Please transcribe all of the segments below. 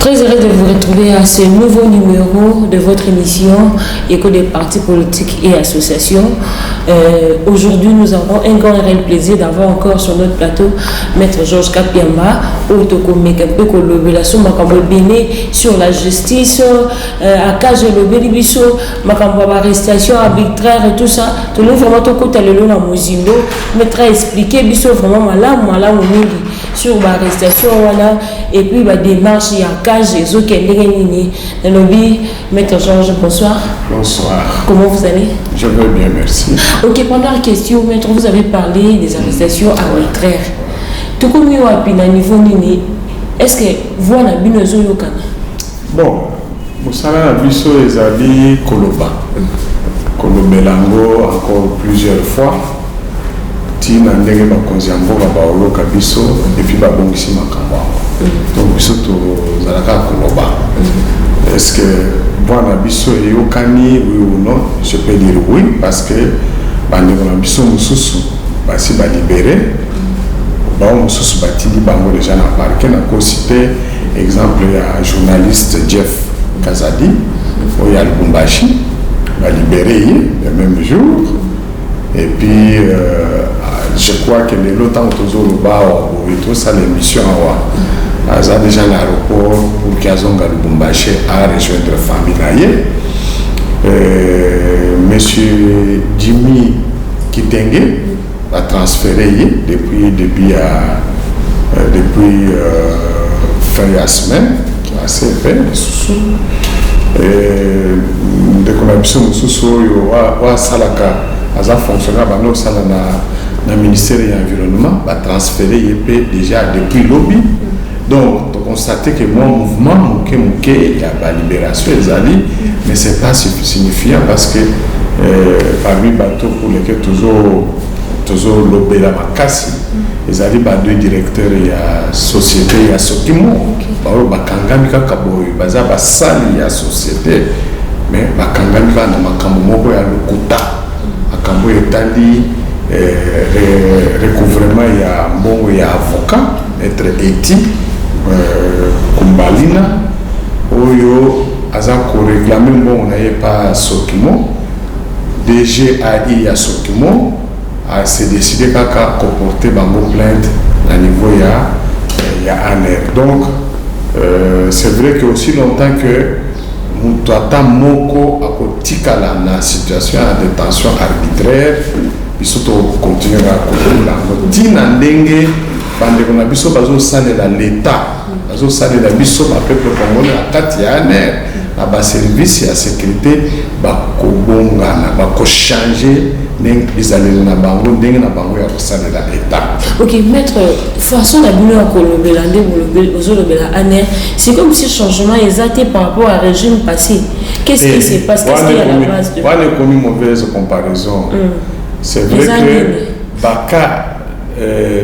Très heureux de vous retrouver à ce nouveau numéro de votre émission Écho des partis politiques et associations. Aujourd'hui, nous avons un grand et réel plaisir d'avoir encore sur notre plateau Maître Georges Kapiamba, sur la justice, à Cage le Bélibiso, arrestation arbitraire et tout ça. Tout le monde vraiment tout côté le long à Mozindo, Maître a expliqué biso vraiment malade sur l'arrestation voilà et puis la démarche il y a Cage et autres qui est lobby. Maître Georges, bonsoir. Bonsoir. Comment vous allez? Je vais bien, merci. Ok, pendant la question, Maître, vous avez parlé des arrestations arbitraires. Tout comme il y a un niveau nini, est-ce que vous avez bien besoin de bon, Moussala Nabiso et Zali Koloba. Kolobelango encore plusieurs fois. Tina ndenge bakonziambo baolo kabiso et puis babongisi makambo. Donc biso to zalaka Koloba. Est-ce que Bwana biso yokani oui ou non? Je peux dire oui parce que bandeko na biso mususu basi ba libéré. Bon mususu batili bango déjà na parquet na ko citer exemple ya journaliste Jeff Kazadi au ya Lubumbashi ba libéré le même jour et puis je crois que les lotants toujours le bas et tout ça l'émission a déjà l'aéroport pour qu'Azonga Lubumbashi a rejoindre la famille. Monsieur Jimmy Kitenge a transféré depuis fin de la semaine, qui est assez fait, dès qu'on a besoin de sous-soyo, à Salaka, à fonctionnaire, dans le ministère de l'Environnement, a transféré déjà depuis lobby. Donc, on constate que mon mouvement, il y a la libération des alliés, mais ce n'est pas signifiant parce que parmi les bateaux pour lesquels toujours lobé la Makassi, les alliés, deux directeurs, il y a société, il y a Sokimo, Bakangamika Kaboy, Baza Basali, il y a société, mais Bakangamika na Makambo, il y a le Kouta, Makambo Etali, recouvrement, il y a bon, il y a avocat, être éthique. Kumbalina Oyo Azako réclamé bon on n'avait pas Sokimo DGAI à Sokimo a s'est décidé qu'à comporter bango plainte à niveau il y a un air donc c'est vrai que aussi longtemps que Moutouata Moko a kotika la situation de détention arbitraire il surtout continuer à continuer la Tina Ndenge bande qu'on a biso bazo saler dans l'état bazo saler dans biso ba peuple congolais à Katianer na ba service ya sécurité ba ko bongana ba ko changer ndenge bizalé na bango ndenge na bango ya saler dans l'état. Ok, maître, façon la bino à Kolobelande ou Zolobela Aner, c'est comme si le changement est exacté par rapport à régime passé. Qu'est-ce qui se passe? Qu'est-ce qu'il y a à la base de on a commis mauvaise comparaison. C'est vrai que Baka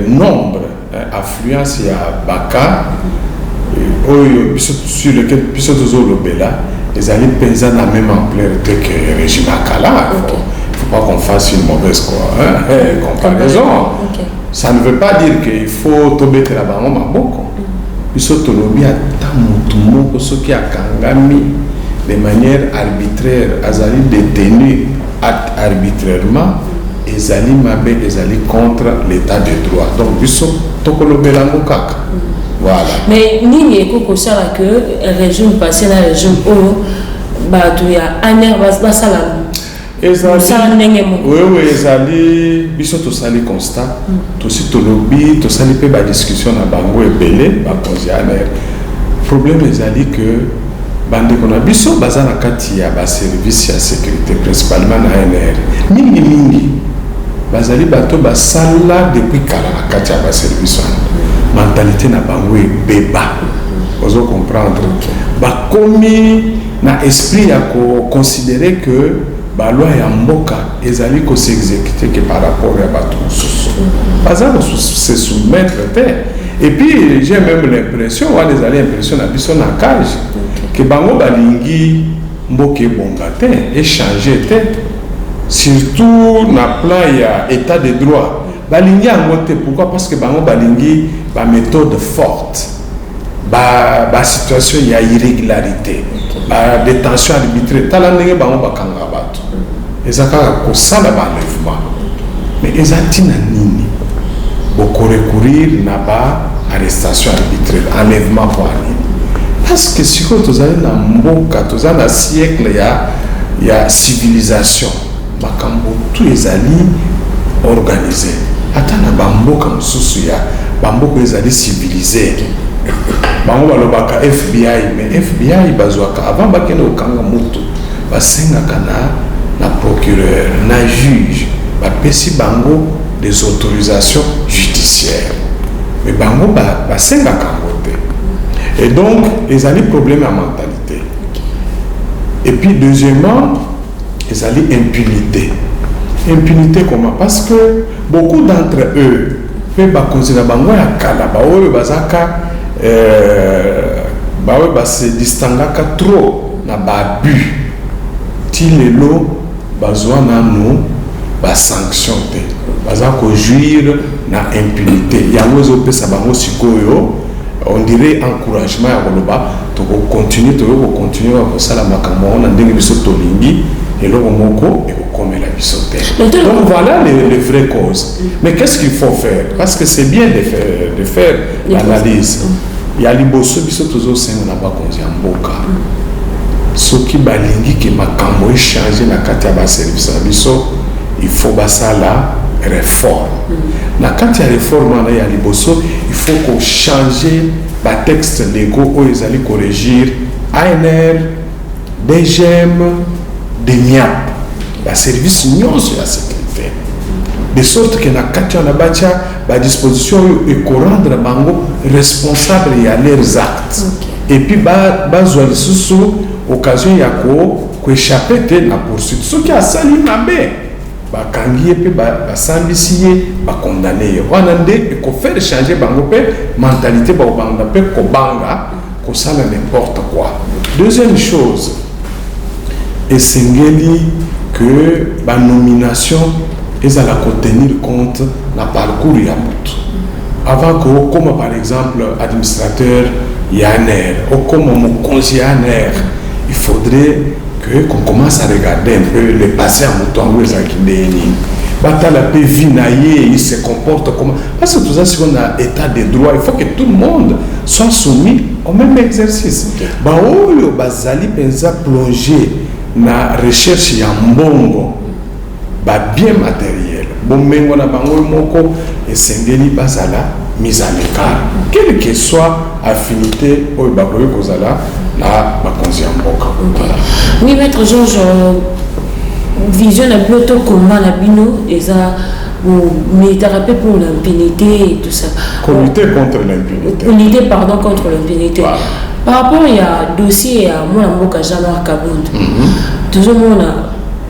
nombre affluence il y a Baka sur lequel puisque toujours le Bela les alliés paysans la même ampleur que le régime Akala. Il ne faut pas qu'on fasse une mauvaise comparaison. Ça ne veut pas dire qu'il faut tomber là-bas puisque tout le monde a tout ce qui a kangami de manière arbitraire azali détenu arbitrairement les alliés mabé les alliés contre l'état de droit donc biso tokolo belango kaka voilà mais nini ekoko sala que régime passé na régime o ba tu ya aner basala oui ezali biso to sali constat to si to lobby to sali pe ba discussion na bango ebele ba konzianer problème ezali que bande qu'on a biso baza na kati ya ba service ya sécurité principalement na ANR mingi bazali bato basala depuis kala na kati ya ba service mentalité na bango beba ozo comprendre ba komi na esprit ya ko considérer que ba loi ya mboka ezali ko s'exécuter que par rapport à bato bazalo se soumettre et puis j'ai même l'impression on les allez impression na biso na cage que bango balingi mboke bongate échanger surtout na plan ya état de droit balingi angote pourquoi parce que bango balingi ba méthode forte ba situation il y a irrégularité ba détention arbitraire tala ndenge bango bakanga bato ezaka ko sala ba enlèvement mais ezatina nini boko recourir na ba arrestation arbitraire enlèvement pour nini parce que si ko tozali na mboka tozali na siècle ya civilisation makambo tout ezali organisé ata na bamboka mosusu ya bamboka ezali civilisé bango balobaka FBI mais FBI bazwaka avant bakende okanga moto basengaka na procureur na juge bapesi bango des autorisations judiciaires mais bango basengaka yango te et donc ezali problème ya mentalité et puis deuxièmement ezali impunité comment parce que beaucoup d'entre eux pe bakonzela bango ya kala baoyo bazaka baoyo base distangaka trop na baabus ti lelo bazwa nanu basanction te baza kojuire na impunité yango ezopesa bango sikoyo on dirait encouragement ya koloba tokocontinue tokocontinue kosala makambo wana ndenge biso tolingi eloko moko ekokomela biso te. Donc voilà les vraies causes. Mais qu'est-ce qu'il faut faire? Parce que c'est bien de faire l'analyse. Il y a liboso biso tozosenga na bakonzi ya mboka soki balingi ke makambo echange na kati ya baservice na biso il faut basala réforme. Na kati ya réforme wana ya liboso il faut ko changer batexte légaux oyo ezali corrigir ANR, DGM, DENIAP, la service nyonso ya sécurité. De sorte que na kati ya na batia ba disposition et ko rendre bango responsable ya leurs actes. Okay. Et puis bazwa lisusu occasion ya ko échapper te na poursuite. Ce qui a sali mabe bakangi pe basambisi ye bakondamné ye wana nde ko faire changer bango pe mentalité ba banga pe ko banga ko sala n'importe quoi. Deuxième chose, esengeli que la nomination est à la tenir compte na parcours ya mutu avant que comme par exemple administrateur yaner ou comme mokonzi yaner il faudrait que qu'on commence à regarder un peu le passé à mutu en weza kindeni batala pe vinaye il se comporte comment parce que tout ça si on a état de droit il faut que tout le monde soit soumis au même exercice ba oyo bazali penza plonger na recherche ya mbongo ba bien matériel bomengo na bango moko esengeli bazala mise à l'écart quelle que soit affinité oyo bakoki kozala na bakonzi ya mboka. Oui, maître Georges, vision na plutôt comment la bino eza militaire pour l'impunité et tout ça. Comité contre l'impunité. Unité pardon contre l'impunité. Voilà. Par rapport à dossier à moi mboka Jean-Marc Kabund. Toujours mon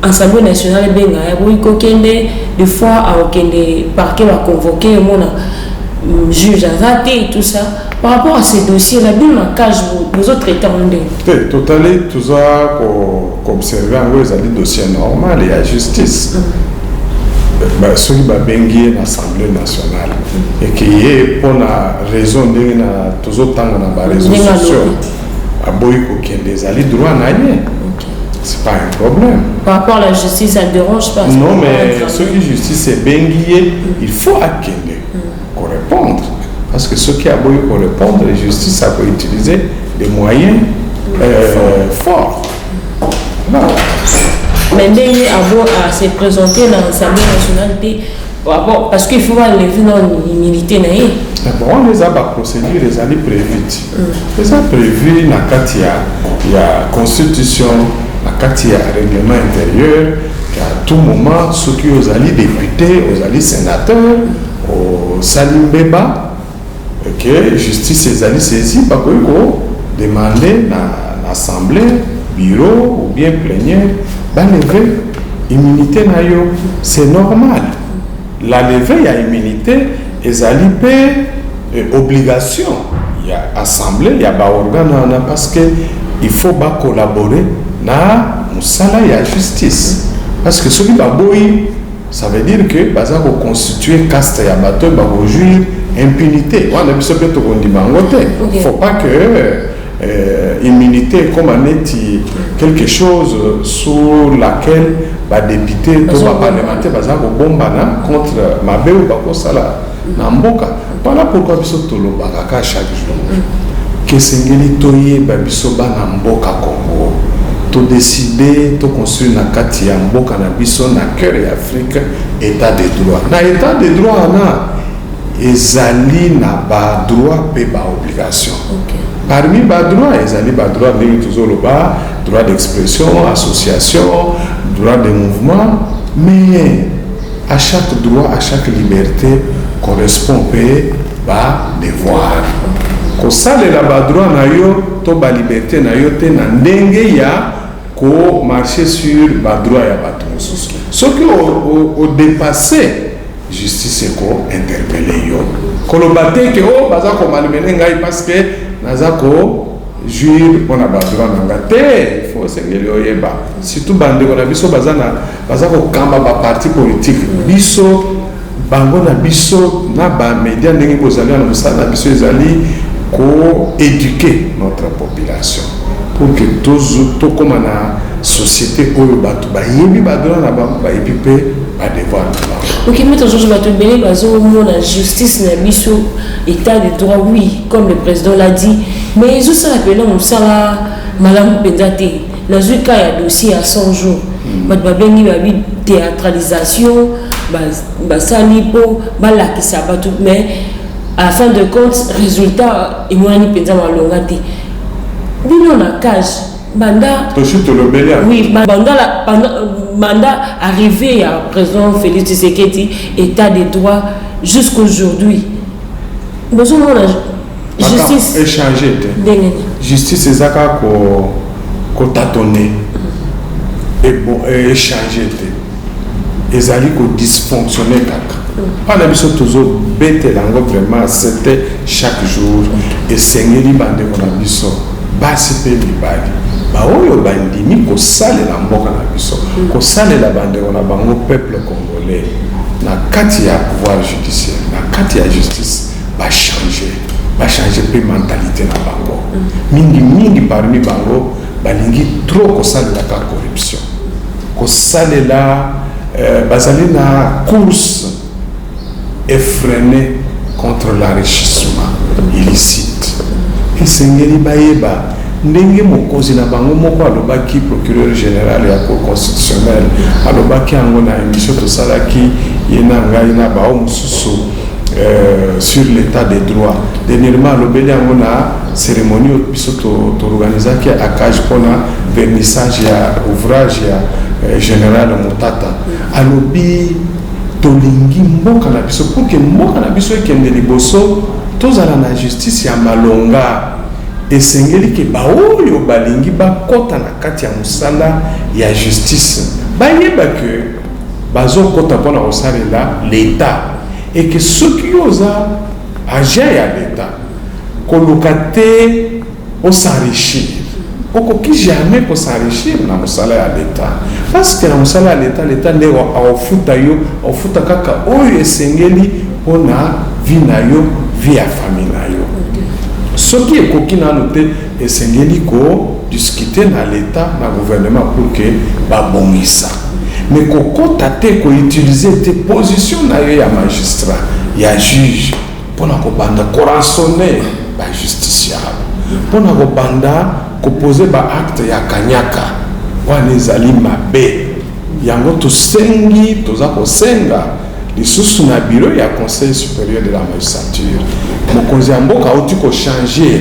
Assemblée nationale benga ya boiko kende des fois à kende parquet va convoquer mon juge azate et tout ça. Par rapport à ces dossiers la bien ma cage vous autres états ondé. Totalement tout ça qu'on observer en gros les dossiers normal et à justice. Ceux qui bengi l'Assemblée nationale et qui est pour la raison de na toujours tant na réseaux sociaux à boiko kende zali droit na rien. C'est pas un problème. Par rapport à la justice, ça ne dérange pas. Non, mais ce qui est justice, c'est benguier. Il faut attendre, répondre. Parce que ce qui a beau répondre, la justice, ça peut utiliser des moyens forts. Voilà. Mais dès à se présenter dans l'Assemblée nationale, parce qu'il faut enlever dans l'immunité. Bon, les procédures, les années prévues. Les a prévues dans la constitution. La carte règlement intérieur, à tout moment, ceux qui ont allés députés, aux allés sénateurs, aux salimbeba, que justice est allée saisie, parce qu'ils ont demandé à l'Assemblée, bureau ou bien plénière, d'enlever l'immunité. C'est normal. La levée à l'immunité est allée obligation. Il y a Assemblée, il y a organe, parce qu'il faut collaborer na musala ya justice parce que ce qui baboyi ça veut dire que baza ko constituer caste ya bato ba juire impunité wana biso pe tokondima yango te. Faut pas que immunité comme aneti quelque chose sur laquelle député to parlementaire baza kobombana contre mabe ou bakosala na mboka. Voilà pourquoi biso tolobaka ka chaque jour que sengeli toyeba biso bana mboka Congo to décider to construire na kati ya mboka na biso na cœur ya Afrique état de droit. Na état de droit na ezali na ba droit pe ba obligation. Parmi ba droit ezali ba droit ndenge tozoloba droit d'expression, association, droit de mouvement, mais à chaque droit, à chaque liberté correspond ba devoir. Ko salela ba droit na yo to ba liberté na yo te na ndenge ya ko marcher sur ba droit ya bato mosusu. Ce qui au dépasser justice ko interpeller yo. Ko lo batte ke o baza ko malmener ngai parce que naza ko juir pona ba droit na ngate il faut sengeli oyeba surtout bande ko na biso baza ko kamba ba parti politique biso bango na biso na ba média ndenge bozali na musala biso ezali ko éduquer notre population pour que tout comme na société oyo bato ba yebi ba droit na ba yebi pe ba devoir na ba. Ok, mais toujours je vais te bénir parce que la justice na biso état de droit oui comme le président l'a dit mais ils ont ça appelé on ça la malam pendate dans un cas il y a dossier à 100 jours bato ba bengi ba théâtralisation ba sali po ba la ki ça bato mais à la fin de compte résultat et moi ni penza malonga te bino na cage banda oui banda arrivé à président Félix Tshisekedi état de droit jusqu'aujourd'hui besoin de justice échanger justice ezaka ko tâtonner et bon échanger ezali ko dysfonctionner kaka pana biso tozo bete lango vraiment c'était chaque jour et sengeli bande ko na biso basi pe mibali ba oyo bandimi ko salela mboka na biso ko salela bande ko na bango peuple congolais na kati ya pouvoir judiciaire na kati ya justice ba changer pe mentalité na bango mingi parmi bango balingi trop ko salela ka corruption ko salela bazali na course effrénée contre l'enrichissement illicite. Et sengeli bayeba ndenge mokozi na bango moko alobaki procureur général ya cour constitutionnelle alobaki yango na émission tosalaki yena ngai na bao mususu sur l'état des droits. Dernièrement alobeli yango na cérémonie biso to organisaki à cage pona vernissage ya ouvrage ya général Mutata alobi tolingi mboka na biso pour que mboka na biso ekende liboso tozala na justice ya malonga esengeli ke baoyo balingi bakota na kati ya musala ya justice bayeba ke bazokota mpona kosalela l'état et que soki oza agent ya l'état koluka te os'enrichir okoki jamais s'enrichir na musala ya l'état parce que na musala ya l'état nde aofuta yo aofuta kaka oyo esengeli mpona vie na yo vie ya famille na yo soki ekoki nano te esengeli ko discuter na l'état na gouvernement pour que babongisa mais kokota te koutiliser te position na yo ya magistrat ya juge mpona kobanda koransonner bajusticiable mpona kobanda koposer baacte ya kanyaka wana ezali mabe yango tosengi toza kosenga lisusu na bureau ya conseil supérieur de la magistrature mokonzi ya mboka auti kochange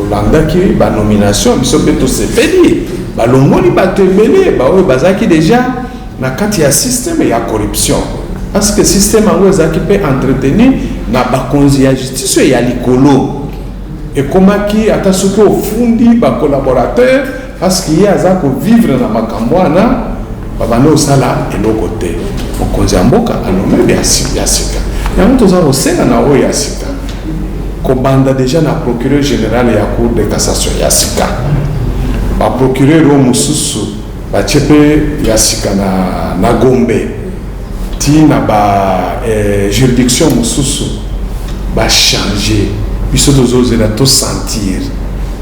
olandaki banomination biso mpe tosepeli balongoli bato ebele baoyo bazalaki deja na kati ya systeme ya corruption parce que systeme yango ezalaki mpe entretenu na bakonzi ya justice oyo ya likolo ekomaki ata soki ofundi bacolaborateur parce que ye aza kovivre na makambo wana babanda osala eloko te mokonzi ya mboka alomebe ya sika yango toza kosenga na oyo ya sika kobanda deja na procureur général ya cour de cassation ya sika baprocureur oyo mosusu batie mpe ya sika na gombe ti na juridiction mosusu va changer. Puis surtout, vous allez tout sentir.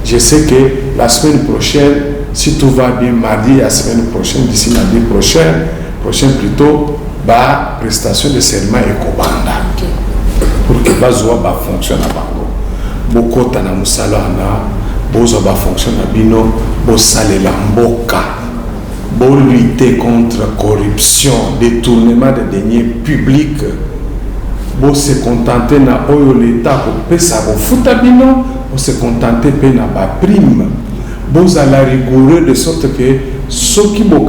Je sais que la semaine prochaine, si tout va bien, mardi, la semaine prochaine, d'ici mardi prochain plutôt, la prestation de serment et Kobanda. Pour que Bazoua fonctionne à Bango. Beaucoup de Musala, Bazoua fonctionne à Bino, Bosale Lamboka. Pour lutter contre la corruption, détournement des deniers publics, pour se contenter de l'État pour payer ça, pour se contenter de payer la prime, pour aller rigoureux de sorte que ceux qui ont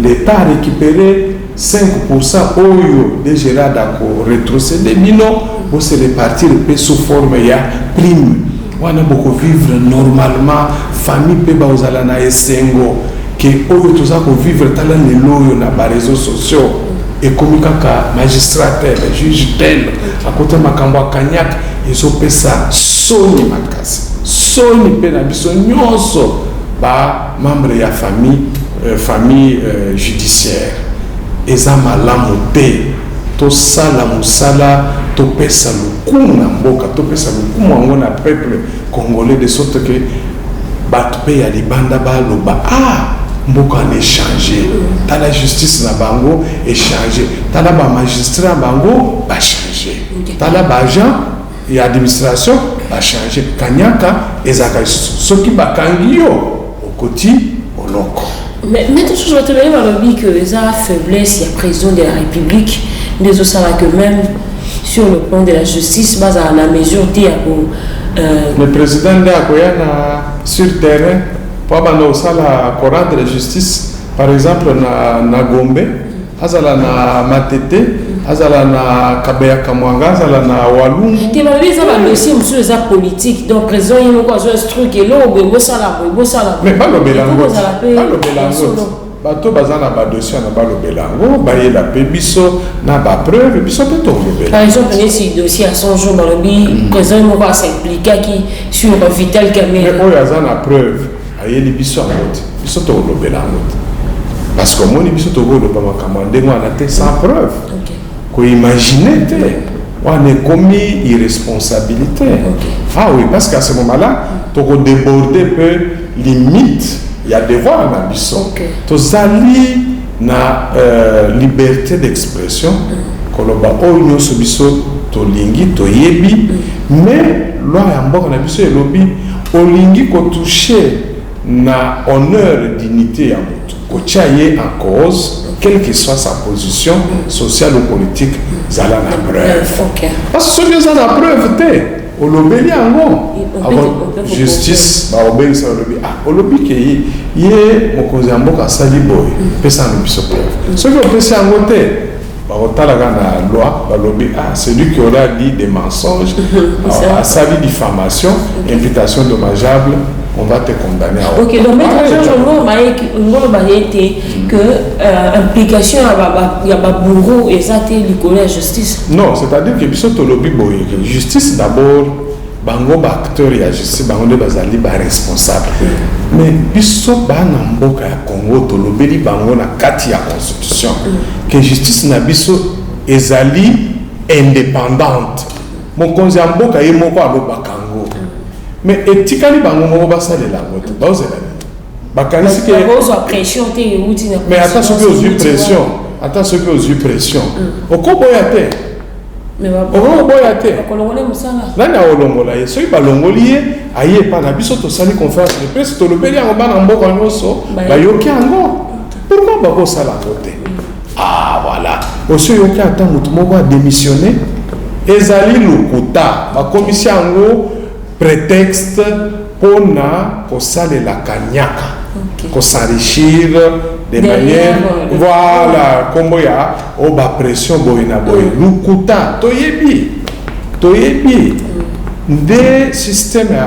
l'État a récupéré 5% de Gérard Dako, rétrocéder pour se répartir sous forme de prime. On a beaucoup vivre normalement, famille peut aux alana esengo, que oyo toza ko vivre tala neloyo na ba réseaux sociaux et comme kaka magistrat tel, juge tel, à côté makambo kanyak ils ont pesa soni makasi. Soni pe na biso nyonso ba membre ya famille judiciaire. Eza malamu te. To sala musala to pesa lukuna mboka to pesa lukuma na peuple congolais de sorte que bat pe ya libanda ba loba mboka en échanger ta la justice na bango échanger ta la ba magistrat bango ba changer ta la ba agent et administration ba changer kanyaka ezaka soki bakangi yo okoti oloko. Mais toujours je vais te dire que les faiblesse il y a président de la République des autres que même sur le plan de la justice base à la mesure le président de la sur terrain pour la courant de la justice par exemple na Gombe azala na Matete azala na Kabeya Kamwanga azala na Walungu tu vas les avoir dossier monsieur les politique donc président il me quoi ce truc et là au sala mais pas le belango bato bazana ba dossier na ba lobelango ba yela pe biso na ba preuve biso pe to lobela. Par exemple si dossier à 100 jours dans le bi président mo va s'impliquer qui sur Vital Kamerhe. Mais oyo azana preuve ayeli biso amoti biso to lobelango parce que moni biso to loba makambo ndengo na te sans preuve. OK. Ko imaginer te on est commis irresponsabilité. OK. Ah oui parce qu'à ce moment-là to déborder peu limite. Il y a des voix dans l'ambition. Tous alliés na liberté d'expression. Koloba oyo sobiso to lingi to yebi. Mais loi yambo na biso elobi olingi ko toucher na honneur et dignité ya mutu. Ko chaye en cause quelle que soit sa position sociale ou politique zala na preuve. Parce que ceux qui ont la preuve te olobeli yango justice ba obeli sa olobi olobi ke ye mokonzi ya mboka asali boye pesa na biso preuve soki opesi yango te bakotalaka na loi balobi celui qui aura dit des mensonges asali diffamation imputation dommageable on va te condamner à OK donc maintenant on été que implication ya ba bourreau exacté du collège justice non c'est-à-dire que biso to lobi boye justice d'abord bango ba acteur ya justice bango de bazali ba responsable mais biso bana mboka ya Congo to lobeli bango na kati ya constitution que justice na biso ezali indépendante mokonzi ya mboka ye moko aloba kango mais etikali bango moko basalela ngote bazela bakanisi ke pression te uti na mais attends ce que aux yeux pression okoboya te mais okoboya te kolongola musala nani olongola ye soki balongoli ye aye pa na biso tosali conférence de presse tolobeli yango bana mboka nyonso bayoki yango pourquoi bakosala yango te voilà osi oyoki ata motu moko adémissionné ezali lokuta bakomisi yango prétexte mpona kosalela kanyaka s'enrichir de manière voilà kombo ya oba pression boye na boye lukuta toyebi nde système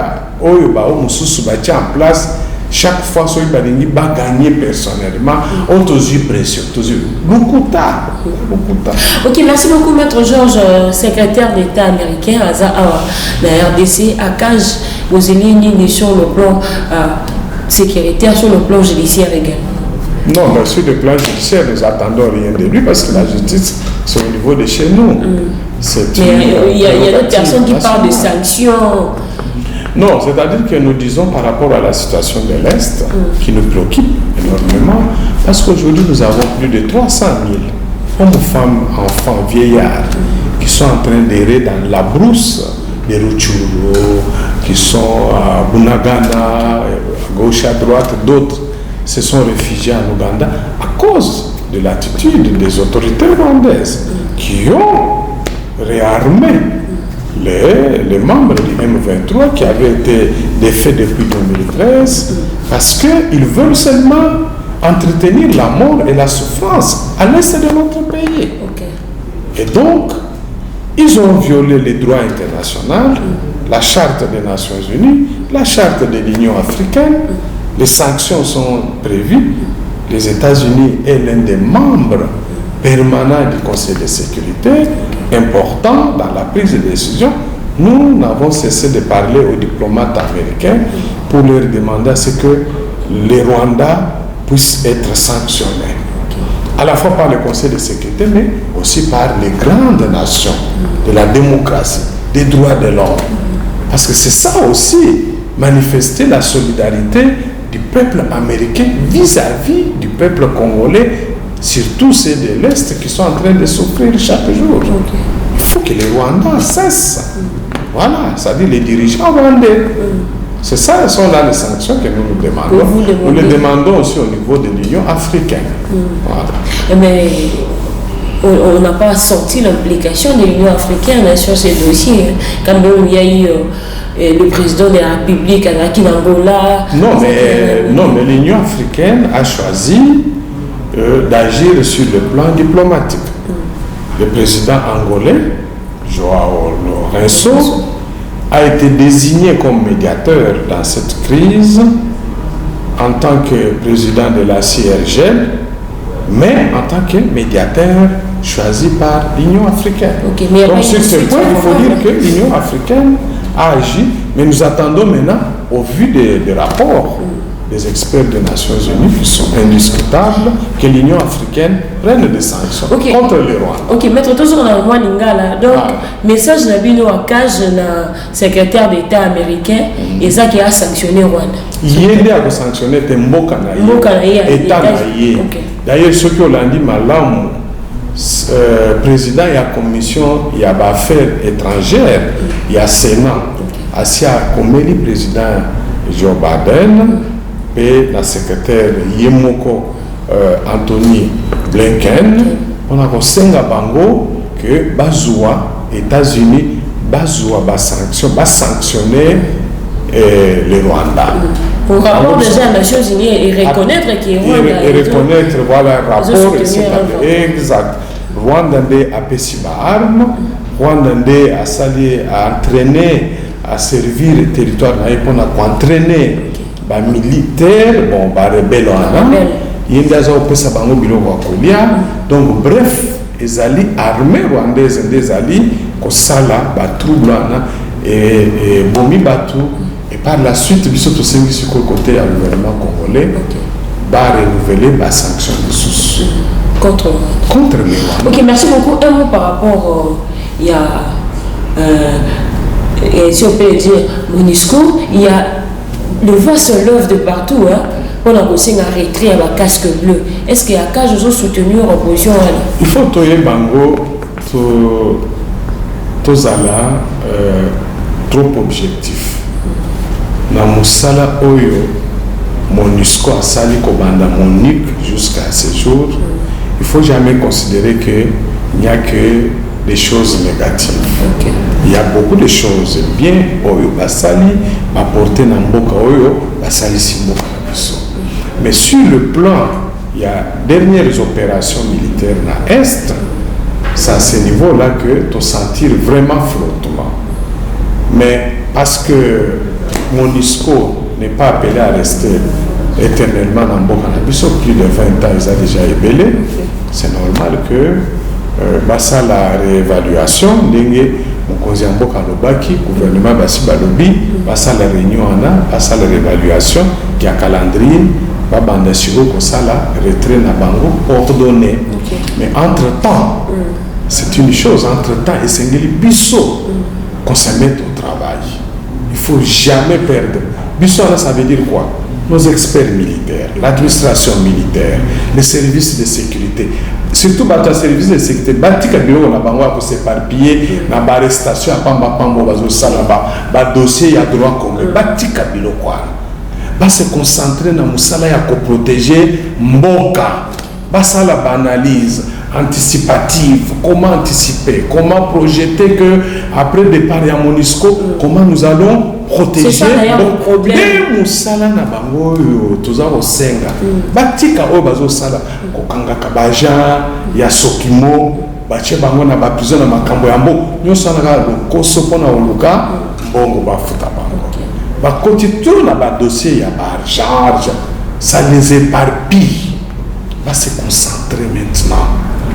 oyo ba o mususu ba tia en place chaque fois soki balingi bagagner personnellement on tozu pression tozu lukuta. OK merci beaucoup maître Georges secrétaire d'État américain à la RDC à Cage vous éliminez sur le plan sécuritaire sur le plan judiciaire également. Non, mais sur le plan judiciaire, nous attendons rien de lui parce que la justice, c'est au niveau de chez nous. Mais il y a d'autres personnes qui parlent de sanctions. Non, c'est-à-dire que nous disons par rapport à la situation de l'Est, qui nous préoccupe énormément, parce qu'aujourd'hui, nous avons plus de 300 000 hommes, femmes, enfants, vieillards, qui sont en train d'errer dans la brousse des Rutshuru, qui sont à Bunagana, à gauche, à droite, d'autres se sont réfugiés en Ouganda à cause de l'attitude des autorités rwandaises qui ont réarmé les membres du M23 qui avaient été défaits depuis 2013 parce qu'ils veulent seulement entretenir la mort et la souffrance à l'est de notre pays. Et donc, ils ont violé les droits internationaux, la Charte des Nations Unies, la Charte de l'Union africaine. Les sanctions sont prévues. Les États-Unis est l'un des membres permanents du Conseil de sécurité, important dans la prise de décision. Nous n'avons cessé de parler aux diplomates américains pour leur demander à ce que les Rwandais puissent être sanctionnés. À la fois par le Conseil de sécurité, mais aussi par les grandes nations de la démocratie, des droits de l'homme. Parce que c'est ça aussi, manifester la solidarité du peuple américain vis-à-vis du peuple congolais, surtout ceux de l'Est qui sont en train de souffrir chaque jour. Il faut que les Rwandais cessent. Voilà, c'est-à-dire les dirigeants rwandais. C'est ça, ce sont là les sanctions que nous demandons. Nous les demandons aussi au niveau de l'Union africaine. Voilà. Mais on n'a pas sorti l'implication de l'Union africaine sur ces dossiers. Quand même, il y a eu le président de la République, Anaki Nangola. Non, mais l'Union africaine a choisi d'agir sur le plan diplomatique. Le président angolais, Joao Lourenço, a été désigné comme médiateur dans cette crise en tant que président de la CIRGL, mais en tant que médiateur choisi par l'Union africaine. Donc sur ce point, il faut dire que l'Union africaine a agi, mais nous attendons maintenant, au vu des rapports des experts des Nations Unies qui sont indiscutables, que l'Union africaine prenne des sanctions contre les Rwandais. Ok, maître, tout ce qu'on a au Lingala, donc, message Nabino Akaj, le secrétaire d'État américain, et ça qui a sanctionné Rwanda. Il a sanctionné Mboka État naïe. D'ailleurs, ce que l'on dit, Malam, président, il y a commission, il y a affaires étrangères, il y a Sénat, Asia Komeli, président Joe Biden, et la secrétaire Yemoko Anthony Blinken, on a conseillé à Bango que Bazoua, États-Unis, Bazoua va sanctionner les Rwandais. Pour rapport déjà aux Nations Unies et reconnaître qu'il y a Rwanda. Et reconnaître, voilà, le rapport, exact. Rwanda a pêché ma arme, Rwanda a sali, a entraîné, à servir le territoire, pour entraîner les militaires, bon, les rebelles, donc bref, les alliés armés rwandais, les alliés, qui sont là, trouble, et bomi batou, et par la suite, ils sont aussi sur le côté du gouvernement congolais, va renouveler la sanction de sous contre les Rwandais. Ok, merci beaucoup. Un mot par rapport, il y a, et si on peut le dire, MONUSCO, il y a le voix sur l'œuvre de partout, hein. On a aussi un retrait à la casque bleue. Est-ce qu'il y a cas de soutenir l'opposition? Il faut que les Bango tozala trop objectif. Na musala oyo MONUSCO a sali kobanda Monique jusqu'à ce jour. Il ne faut jamais considérer qu'il n'y a que des choses négatives. Il y a beaucoup de choses bien oyo basali apporté na mboka oyo basali si mboka biso. Mais sur le plan, il y a dernières opérations militaires à l'Est, c'est à ce niveau-là que tu sentir vraiment flottement. Mais parce que MONUSCO n'est pas appelé à rester éternellement dans Mboka Nabiso, plus de 20 ans, ils ont déjà ébellé, c'est normal que basa la réévaluation, dengue, Mokonzi Mboka Lobaki, gouvernement Basi Balobi, basa la réunion, basa la réévaluation, qui a calendrier, babanda siko kosala retrait na bango ordonné. Mais entre-temps, c'est une chose, entre-temps, et c'est biso qu'on se mette au travail. Il ne faut jamais perdre. Biso, ça veut dire quoi? Nos experts militaires, l'administration militaire, les services de sécurité, surtout les services de sécurité, batika bureau na bango pour s'éparpiller, na arrestation à pamba pambo bazo salaba, ba dossier ya droit commun, batika bureau quoi. Ba se concentrer na musala ya ko protéger mboka, ba ça la analyse anticipative, comment anticiper, comment projeter que après départ à MONUSCO, comment nous allons protéger. C'est ça d'ailleurs le problème. Musala na bango toza au senga. Batika o bazo sala kokanga kabaja ya sokimo bache bango na ba prison na makambo ya mbo. Nyo sala le koso pona oluka mbongo bafuta bango. Ba constitue na ba dossier ya ba charge, ça les éparpille. Va se concentrer maintenant.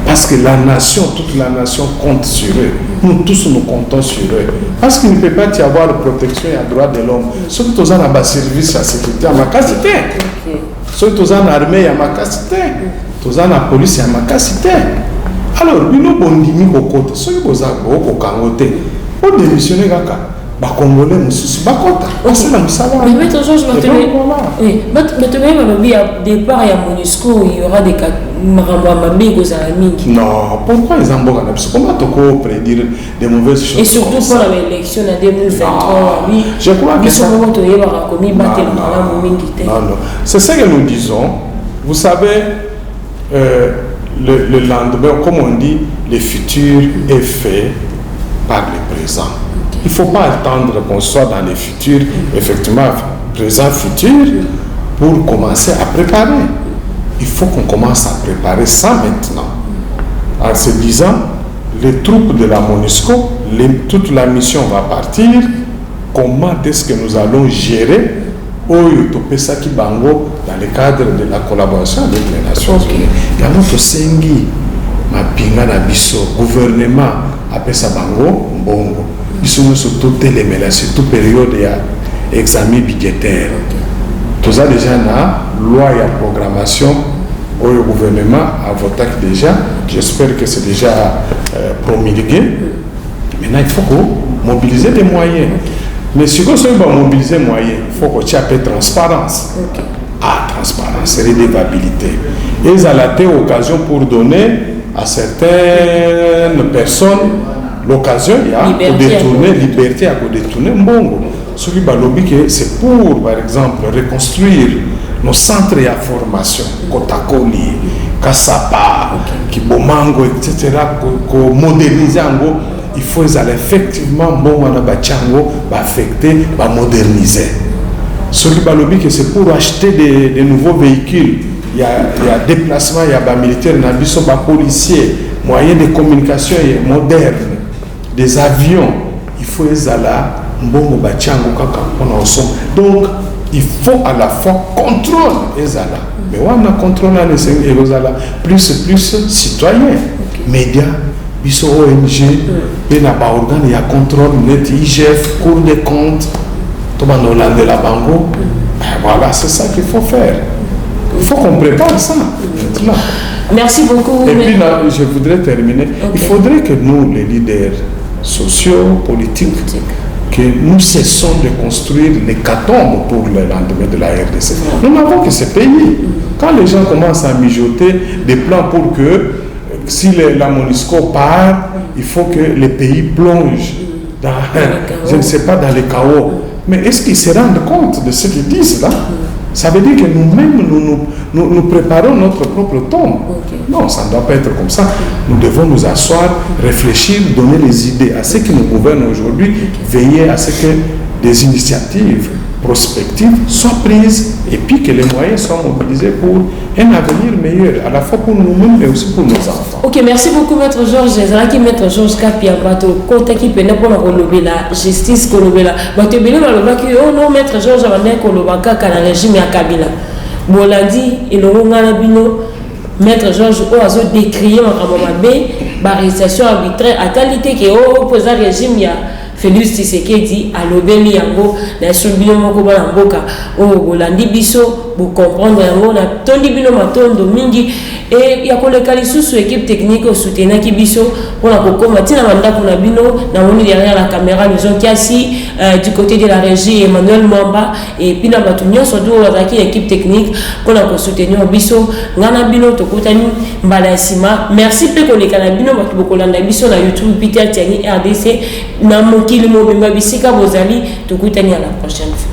Parce que la nation, toute la nation compte sur eux. Nous tous nous comptons sur eux. Parce qu'il ne peut pas y avoir de protection et de droits de l'homme. Ceux qui sont dans le service à sécurité, à ma capacité. Ceux qui sont dans l'armée, à ma capacité. Ceux qui sont dans la police, à ma capacité. Alors, nous avons bondimi kokote. Ceux qui sont au Kangote, on démissionne kaka. Ba Congolais mususu bakota. C'est la musala. Mais maître Georges oui, maître Mabi à départ il y a MONUSCO, il y aura des cas non, pourquoi les Amboga? Comment tu peux prédire des mauvaises choses? Et surtout pour l'élection en 2023, oui. Je crois que ça... Non, c'est ce que nous disons. Vous savez, le lendemain, comme on dit, le futur est fait par le présent. Il ne faut pas attendre qu'on soit dans le futur, effectivement, présent, futur, pour commencer à préparer. Il faut qu'on commence à préparer ça maintenant. En se disant, les troupes de la MONUSCO, toute la mission va partir. Comment est-ce que nous allons gérer Oyotopesaki Bango dans le cadre de la collaboration avec les Nations Unies? Il y a notre Sengi, ma pinga na biso, gouvernement appelle ça Bango, Mbongo. Ils sont surtout télémélés, surtout période d'examen budgétaire. Tout ça déjà na loi et programmation au gouvernement a voté déjà. J'espère que c'est déjà promulgué. Maintenant, il faut mobiliser des moyens. Mais si on veut mobiliser des moyens, il faut qu'on ait un peu de transparence. Ah, transparence, redevabilité. Et ça a été l'occasion pour donner à certaines personnes l'occasion de détourner, liberté à détourner Mbongo. Ce qui que c'est pour, par exemple, reconstruire nos centres de formation, Kotakoli, Kassapa, Kibomango, etc., pour moderniser Ango, il faut effectivement, bon, on a affecter, moderniser. Ce qui que c'est pour acheter des nouveaux véhicules. Il y a déplacement, il y a militaires, il y a policiers, moyens de communication modernes, des avions. Il faut là. Donc, il faut à la fois contrôle mais on a contrôle plus citoyen, médias, biso ONG, et na ba organe il y a contrôle net IGF, Cour des comptes, tout le monde de la bango. Voilà, c'est ça qu'il faut faire. Il faut qu'on prépare ça maintenant. Merci beaucoup. Et puis là, je voudrais terminer. Il faudrait que nous, les leaders sociaux, politiques, que nous cessons de construire l'hécatombe pour le lendemain de la RDC. Nous n'avons que ce pays. Quand les gens commencent à mijoter des plans pour que, si la MONUSCO part, il faut que le pays plonge dans, je ne sais pas, dans le chaos. Mais est-ce qu'ils se rendent compte de ce qu'ils disent là? Ça veut dire que nous-mêmes, nous préparons notre propre tombe. Non, ça ne doit pas être comme ça. Nous devons nous asseoir, réfléchir, donner les idées à ceux qui nous gouvernent aujourd'hui, veiller à ce que des initiatives prospectives soient prises et puis que les moyens soient mobilisés pour un avenir meilleur, à la fois pour nous-mêmes mais aussi pour nos enfants. Ok, merci beaucoup Maître Georges. Zalaki Maître Georges Kapia bato kota ki pena pona kolobela justice kolobela bato bele balobaki oh non Maître Georges abandé kolobaka kana régime ya Kabila. Bolandi elonga na bino Maître Georges o azo décrier makambo mabe ba arrestation arbitraire à qualité que o opposant régime ya Félix Tshisekedi alobeli yango na subino moko bana mboka o bolandi biso comprendre yango na tondi bino matondo mingi et ya koleka lisusu équipe technique au soutenir ki biso pour la kokoma tina bandako na bino na moni derrière la caméra nous ont kiasi du côté de la régie Emmanuel Mwamba et puis na batu nyonso do wazaki équipe technique pour la soutenir biso ngana bino tokutani mbala sima merci pe koleka na bino batu bokolanda biso na YouTube Peter Tiani RDC na mokili mobimba bisika bozali tokutani à la prochaine fois.